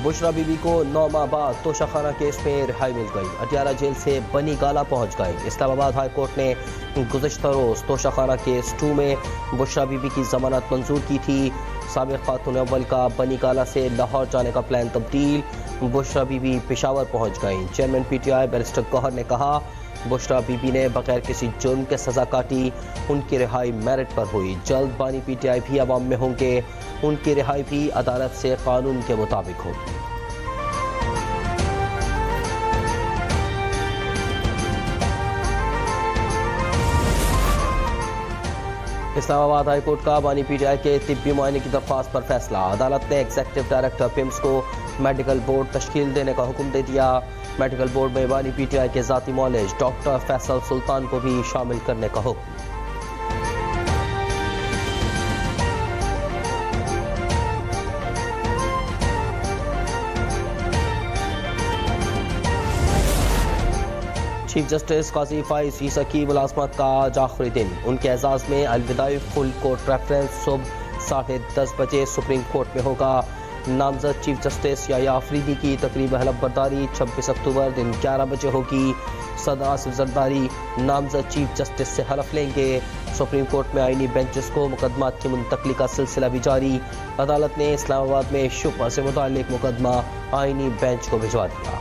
बुशरा बीबी को 9 माह बाद तोशाखाना केस में रिहाई मिल गई। अटियाला जेल से बनी गाला पहुंच गए। इस्लामाबाद हाई कोर्ट ने गुज़िश्ता रोज तोशाखाना केस 2 में बुशरा बीबी की जमानत मंजूर की थी। साबिक़ खातून अव्वल का बनी गाला से लाहौर जाने का प्लान तब्दील। बुशरा बीबी पेशावर पहुंच गई। चेयरमैन PTI बैरिस्टर गौहर ने कहा, बुशरा बीबी ने बगैर किसी जुर्म के सजा काटी, उनकी रिहाई मेरिट पर हुई। जल्द बानी PTI भी अवाम में होंगे, उनकी रिहाई भी अदालत से कानून के मुताबिक होगी। इस्लामाबाद हाई कोर्ट का बानी PTI के तिब्बी मुआयने की दरख्वास्त पर फैसला। अदालत ने एग्जीक्यूटिव डायरेक्टर PIMS को मेडिकल बोर्ड तश्कील देने का हुक्म दे दिया। मेडिकल बोर्ड में बानी PTI के ज़ाती मौलिज डॉक्टर फैसल सुल्तान को भी शामिल करने का हुक्म। चीफ जस्टिस काजी फाइज ईसा की मुलाजमत का आज आखिरी दिन। उनके एजाज में अलविदाई फुल कोर्ट रेफरेंस सुबह 10:30 बजे सुप्रीम कोर्ट में होगा। नामजद चीफ जस्टिस याया अफरीदी की तकरीब हलफ बर्दारी 26 अक्टूबर दिन 11 बजे होगी। सदर आसिफ जरदारी नामजद चीफ जस्टिस से हलफ लेंगे। सुप्रीम कोर्ट में आईनी बेंचेस को मुकदमात की मुंतकली का सिलसिला भी जारी। अदालत ने इस्लामाबाद में शुबा से मुताल्लिक मुकदमा आईनी बेंच को भिजवा दिया।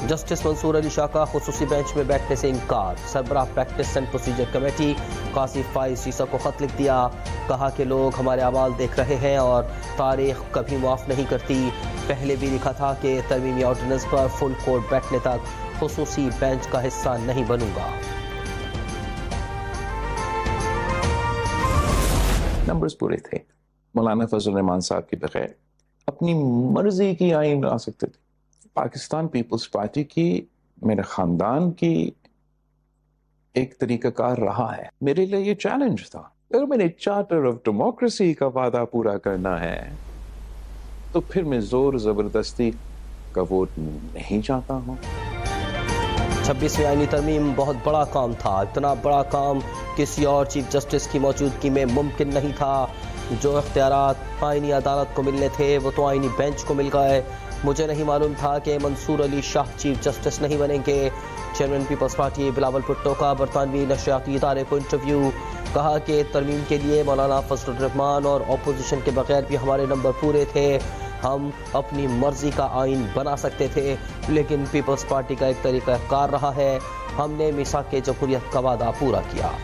जस्टिस मंसूर अली शाह का खुसूसी बेंच में बैठने से इनकार। सरबराह प्रैक्टिस एंड प्रोसीजर कमेटी काजी फाइज ईसा को खत लिख दिया। कहा कि लोग हमारे अमाल देख रहे हैं और तारीख कभी माफ़ नहीं करती। पहले भी लिखा था कि तरमीमी ऑर्डिनेंस पर फुल कोर्ट बैठने तक खुसूसी बेंच का हिस्सा नहीं बनूंगा। नंबर्स पूरे थे। मौलाना फजल रहमान साहब के बगैर अपनी मर्जी की आइन ला सकते थे। पाकिस्तान पीपल्स पार्टी की, मेरे ख़ानदान की एक तरीक़ाकार रहा है। मेरे लिए ये चैलेंज था। अगर मैंने चार्टर ऑफ डेमोक्रेसी का वादा पूरा करना है तो फिर मैं जोर ज़बरदस्ती का वोट नहीं चाहता हूँ। 26वीं आईनी तरमीम बहुत बड़ा काम था। इतना बड़ा काम किसी और चीफ जस्टिस की मौजूदगी में मुमकिन नहीं था। जो इख्तियारात आईनी अदालत को मिलने थे वो तो आईनी बेंच को मिल गए। मुझे नहीं मालूम था कि मंसूर अली शाह चीफ जस्टिस नहीं बनेंगे। Chairman Peoples Party Bilawal Bhutto का बरतानवी नशरियाती इदारे को इंटरव्यू। कहा कि तरमीम के लिए मौलाना फजल रहमान और अपोजिशन के बगैर भी हमारे नंबर पूरे थे। हम अपनी मर्जी का आइन बना सकते थे, लेकिन पीपल्स पार्टी का एक तरीक़ाकार रहा है। हमने मिसाक जमहूरियत का वादा पूरा किया।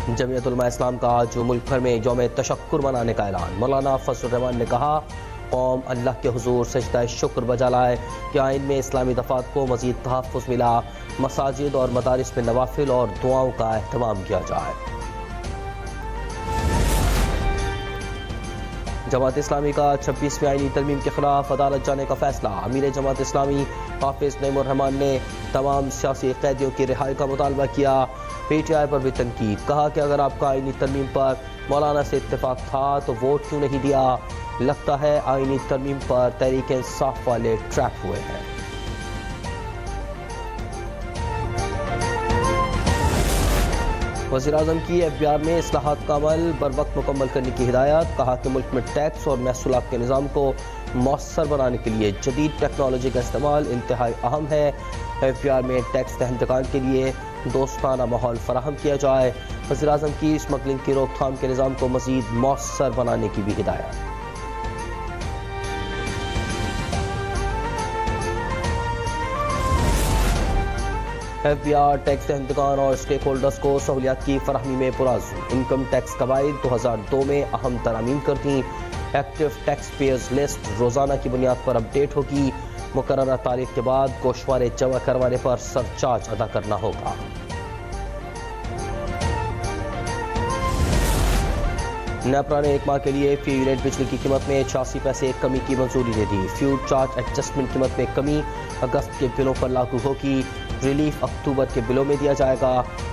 जमीयत उलमा इस्लाम का आज मुल्क भर में यौम तशक्कुर मनाने का ऐलान। मौलाना फजल रहमान ने कहा, कौम अल्लाह के हुजूर सजदा शुक्र बजा लाए कि आइन में इस्लामी दफ़ात को मज़ीद तहफ़्फ़ुज़ मिला। मसाजिद और मदारिस में नवाफिल और दुआओं का अहतमाम किया जाए। जमात इस्लामी का 26वीं आईनी तरमीम के खिलाफ अदालत जाने का फैसला। अमीर जमात इस्लामी हाफिज नईमुर रहमान ने तमाम सियासी कैदियों की रिहाई का मुतालबा किया। PTI पर भी तनकीद। कहा कि अगर आपका आईनी तरमीम पर मौलाना से इत्तेफाक था तो वोट क्यों नहीं दिया। लगता है आईनी तरमीम पर तहरीक इंसाफ वाले ट्रैप हुए हैं। वज़ीर-ए-आज़म की FBR में इस्लाहात का अमल बर वक्त मुकम्मल करने की हिदायत। कहा कि मुल्क में टैक्स और महसूलात के निज़ाम को मौसर बनाने के लिए जदीद टेक्नोलॉजी का इस्तेमाल इंतहाई अहम है। FBR में टैक्स दहंदगान के लिए दोस्ताना माहौल फराहम किया जाए। वज़ीर-ए-आज़म की स्मगलिंग की रोकथाम के निज़ाम को मज़ीद मौसर बनाने की भी हिदायत। FBR टैक्स दहंदगान और स्टेक होल्डर्स को सहूलियात की फराहमी में पुराज़ू। इनकम टैक्स कवायद 2002 में अहम तरमीम कर दी। एक्टिव टैक्स पेयर्स लिस्ट रोज़ाना की बुनियाद पर अपडेट होगी। मुकर्ररा तारीख के बाद गोशवारे जमा करवाने पर सरचार्ज अदा करना होगा। नेपरा ने एक माह के लिए फी यूनिट बिजली की कीमत में 86 पैसे कमी की मंजूरी दे दी। फ्यूल चार्ज एडजस्टमेंट कीमत में कमी अगस्त के बिलों पर लागू होगी। रिलीफ अक्टूबर के बिलों में दिया जाएगा।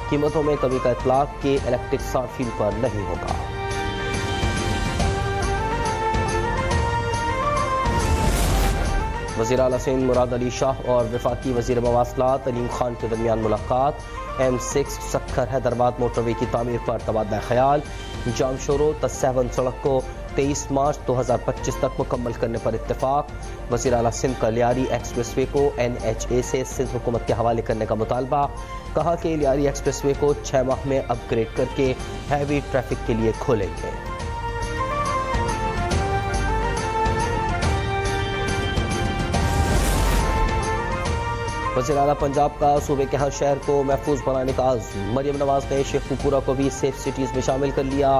कीमतों में कमी का इतलाक के इलेक्ट्रिक सार्फिन पर नहीं होगा। वज़ीर आला सिंध मुराद अली शाह और वफाकी वज़ीर मवासलात अलीम खान के दरमियान मुलाकात। M6 सक्खर हैदराबाद मोटरवे की तामीर पर तबादला ख्याल। जामशोरो तस्सेवन सड़क को 23 मार्च 2025 तक मुकम्मल करने पर इत्तेफाक। वज़ीर आला सिंध का लियारी एक्सप्रेसवे को NHA से सिंध हुकूमत के हवाले करने का मुतालबा। कहा कि लियारी एक्सप्रेसवे को 6 माह में अपग्रेड करके हैवी ट्रैफिक के लिए खोलेंगे। वज़ीर आला पंजाब का सूबे के हर शहर को महफूज बनाने का आज़्म। मरियम नवाज ने शेखपुरा को भी सेफ सिटीज़ में शामिल कर लिया।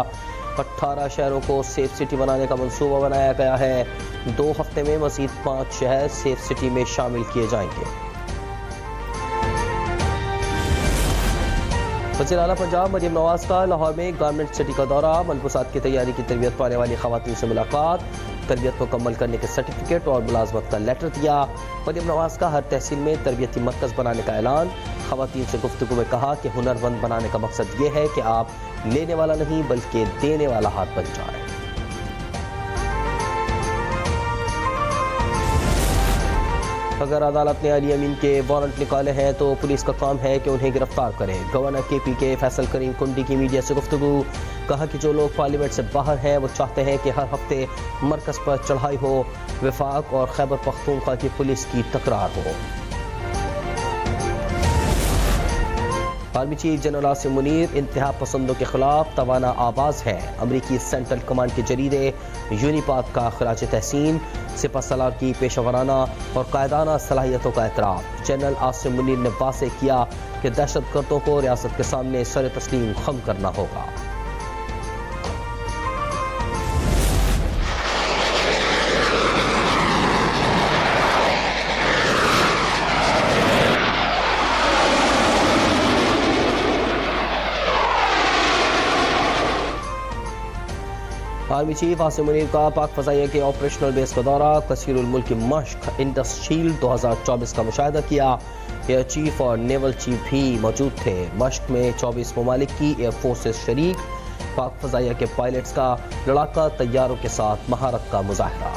18 शहरों को सेफ सिटी बनाने का मंसूबा बनाया गया है। 2 हफ्ते में मज़ीद 5 शहर सेफ सिटी में शामिल किए जाएंगे। वज़ीर आला पंजाब मरियम नवाज का लाहौर में गारमेंट सिटी का दौरा। मलबूसात की तैयारी की तरबियत पाने वाली ख़वातीन से मुलाकात। तरबियत मुकम्मल करने के सर्टिफिकेट और मुलाजमत का लेटर दिया। मरियम नवाज का हर तहसील में तरबियती मरकज़ बनाने का ऐलान। ख़वातीन से गुफ्तगू में कहा कि हुनरमंद बनाने का मकसद ये है कि आप लेने वाला नहीं बल्कि देने वाला हाथ बन जाए। अगर अदालत ने अली अमीन के वारंट निकाले हैं तो पुलिस का काम है कि उन्हें गिरफ्तार करें। गवर्नर KP के फैसल करीम कुंडी की मीडिया से गुफ्तगू। कहा कि जो लोग पार्लियामेंट से बाहर हैं वो चाहते हैं कि हर हफ्ते मरकज़ पर चढ़ाई हो। वफाक और खैबर पख्तूनख्वा की पुलिस की तकरार हो। Army chief general Asim Munir इंतहा पसंदों के खिलाफ तवाना आवाज़ है। अमरीकी सेंट्रल कमांड के जरीदे यूनिपाक का खराज तहसीन। सिपह सलार की पेशेवराना और कायदाना सलाहियतों का एतराफ़। जनरल आसिम मुनीर ने वाज़ेह किया कि दहशत गर्दों को रियासत के सामने सर तस्लीम खम करना होगा। आर्मी चीफ आसिम मुनीर का पाक फ़ज़ाइया के ऑपरेशनल बेस का दौरा। कसीरुल मुल्क की मश्क इंडस शील्ड 2024 का मुशाहिदा किया। एयर चीफ और नेवल चीफ भी मौजूद थे। मश्क में 24 ममालिक की एयर फोर्सेस शरीक। पाक फ़ज़ाइया के पायलट्स का लड़ाका तैयारों के साथ महारत का मुजाहरा।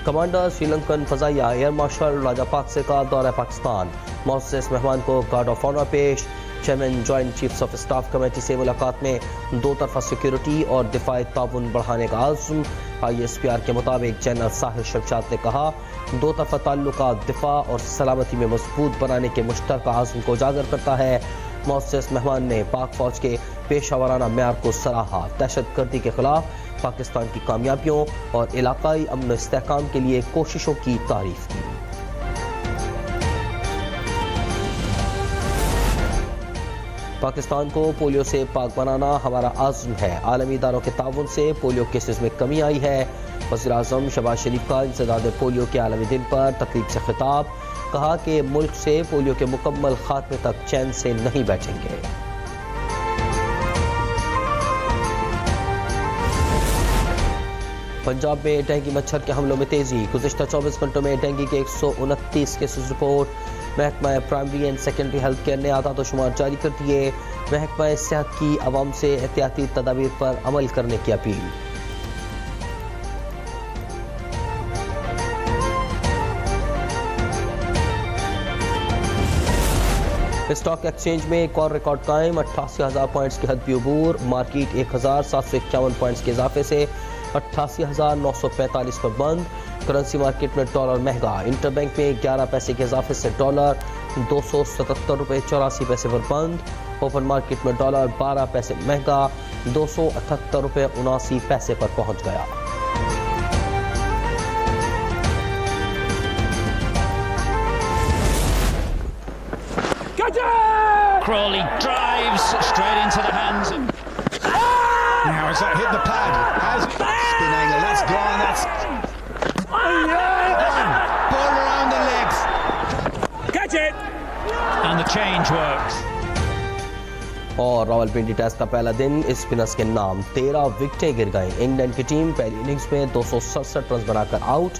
Commander Sri Lankan फ़ज़ाइया air marshal Rajapaksa का दौरा पाकिस्तान। मौसूस मेहमान को गार्ड ऑफ ऑनर पेश। Chairman joint chiefs of staff committee से मुलाकात में 2 तरफा सिक्योरिटी और दिफाई ताउन बढ़ाने का आज़्म। ISPR के मुताबिक जनरल साहिर शमशाद ने कहा 2 तरफा ताल्लुकात दिफा और सलामती में मजबूत बनाने के मुश्तरका आज़्म को उजागर करता है। मौसूस मेहमान ने पाक फौज के पेशावराना म्यार को सराहा। दहशत गर्दी के खिलाफ पाकिस्तान की कामयाबियों और इलाकाई अमन व इस्तेहकाम के लिए कोशिशों की तारीफ की। पाकिस्तान को पोलियो से पाक बनाना हमारा आज़्म है। आलमी इदारों के ताउन से पोलियो केसेस में कमी आई है। वज़ीर आज़म शहबाज शरीफ का इंसदाद पोलियो के आलमी दिन पर तकरीब से खिताब। कहा कि मुल्क से पोलियो के मुकम्मल खात्मे तक चैन से नहीं बैठेंगे। पंजाब में डेंगू मच्छर के हमलों में तेजी। गुज़िश्ता 24 घंटों में डेंगू के 129 केसेस रिपोर्ट। महकमा primary and secondary health care ने आदाद-ओ-शुमार जारी कर दिए। महकमा सेहत की अवाम से एहतियाती तदाबीर पर अमल करने की अपील। स्टॉक एक्सचेंज में एक और रिकॉर्ड कायम। 88,000 पॉइंट्स की हद भी अबूर। मार्केट 1,751 पॉइंट्स के इजाफे से 88,945 पर बंद। करेंसी मार्केट में डॉलर महंगा। इंटरबैंक में 11 पैसे के इजाफे से डॉलर 277 रुपये 84 पैसे पर बंद। ओपन मार्केट में डॉलर 12 पैसे महंगा 278 रुपये 79 पैसे पर पहुंच गया। Crawley drives straight into the hands. Now has that hit the pad? Has spin angle? That's gone. That's ball around the legs. Catch it! And the change works. और Rawalpindi test का पहला दिन स्पिनर्स के नाम। 13 विकेटें गिर गई। इंग्लैंड की team पहली इनिंग्स में 267 रन बनाकर आउट।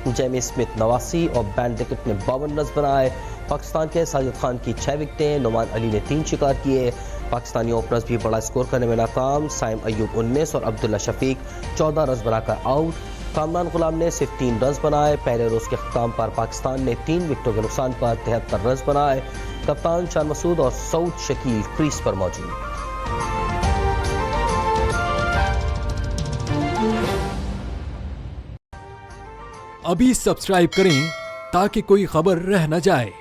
जेमी स्मिथ 89 और बैन डिकट ने 52 रन बनाए। पाकिस्तान के साजिद खान की 6 विकेटें। नुमान अली ने 3 शिकार किए। पाकिस्तानी ओपनर्स भी बड़ा स्कोर करने में नाकाम। साइम अयूब 19 और अब्दुल्ला शफीक 14 रन बनाकर आउट। कामरान गुलाम ने सिर्फ 3 रन बनाए। पहले रोज के अख्ताम पर पाकिस्तान ने 3 विकेटों के नुकसान पर 73 रन बनाए। कप्तान शान मसूद और सऊद शकील क्रीज पर मौजूद। अभी सब्सक्राइब करें ताकि कोई खबर रह न जाए।